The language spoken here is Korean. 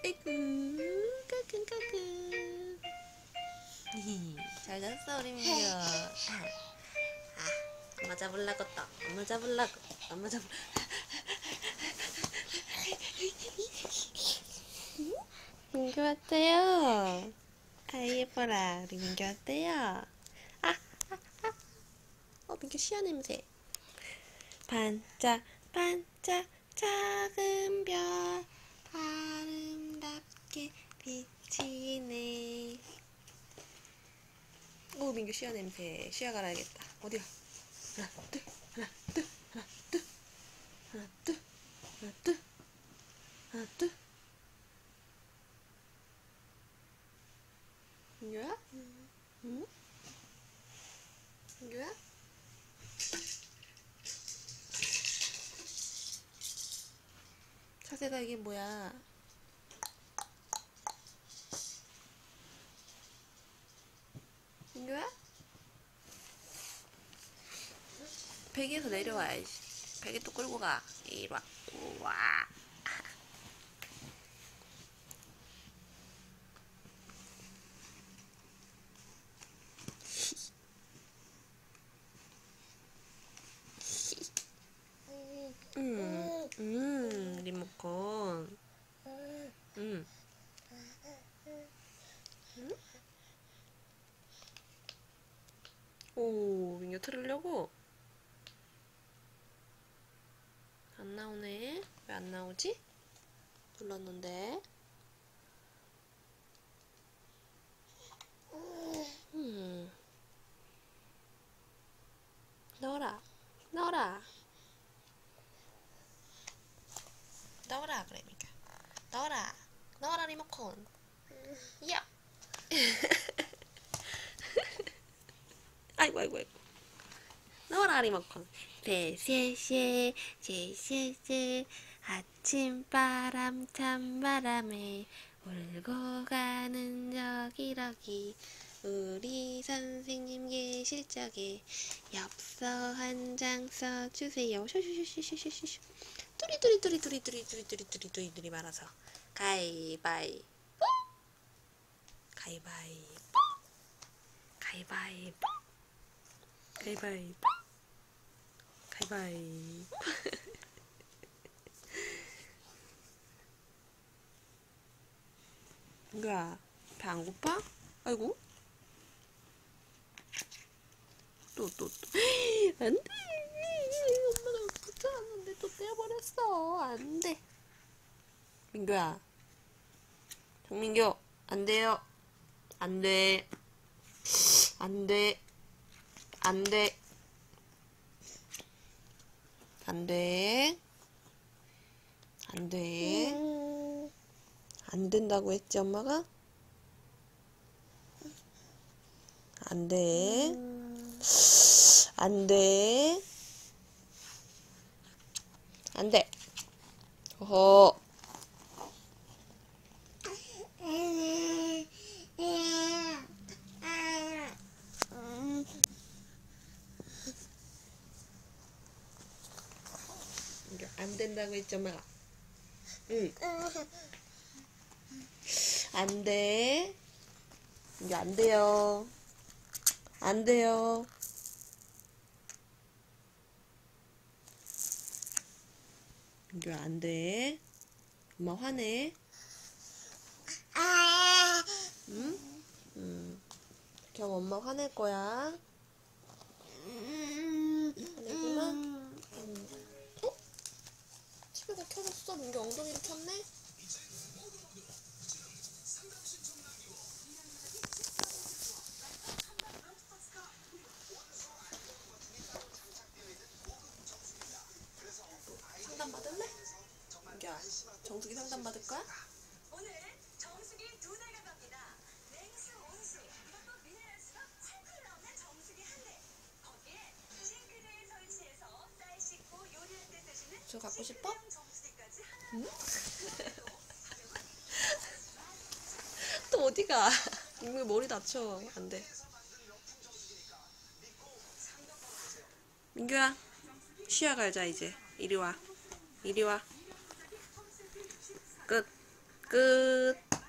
아이고 까꿍까꿍. 잘 잤어 우리 민규. 엄마 잡으려고 또 엄마 잡으려고 엄마 잡. 민규 왔어요. 아이 예뻐라 우리 민규 왔어요. 민규 시야 냄새. 반짝 반짝 작은 별 아름답게 비치네. 오 민규 시야 냄새. 시야 갈아야겠다. 어디야? 하나 둘 하나 둘 하나 둘 하나 둘 하나 둘 하나 둘. 민규야? 응? 민규야? 자세가 이게 뭐야? 민규야? 베개에서 내려와야지. 베개 또 끌고 가. 이리 와. 우와. 리모컨. 오, 민규 틀으려고? 안 나오네. 왜 안 나오지? 눌렀는데. 넣어라. 넣어라. 넣어라 그래 민규. 넣어라. 넣어라 리모컨. 야. 아이고 아이고 아이고. 넣어라 리모컨. 쉐쉐쉐 쉐쉐쉐 아침바람 찬바람에 울고 가는 저기러기 우리 선생님 계실 적에 엽서 한 장 써주세요. 슈슈슈슈슈슈슈 뚜리뚜리뚜리뚜리뚜리뚜리뚜리뚜리뚜리 말아서 가위바위보 가위바위보 가위바위보 가위바위보 가위바위보. 민규야 배 안 고파? 아이고 또 안돼. 엄마가 붙여놨는데 또 떼어버렸어. 안돼. 민규야 정민규 안돼요. 안돼 안돼 안돼 안돼 안돼 안 된다고 했지 엄마가? 안돼 안돼 안돼. 어허. 안 된다고 했지 엄마가. 응. 안 돼. 이게 안 돼요. 안 돼요. 이게 안 돼. 엄마 화내. 응? 그럼 엄마 화낼 거야. 화내지 마. 어? TV가 켜졌어. 민규 엉덩이를 켰네. 상담 받을래? 민규야, 정수기 상담 받을 거야? 오늘 정수기 2대가 갑니다. 냉수, 온수, 협동 미네랄 수가 콸콸 나오는 정수기 한 대. 거기에 싱크대에 설치해서 쌀 씻고 요리할 때 쓰시는 저 갖고 싶어? 정수기까지 하나. 응? 또 어디가? 민규 머리 다쳐. 안 돼. 민규야, 쉬어 갈자 이제. 이리 와. 이리 와. 끝. 끝. 끝.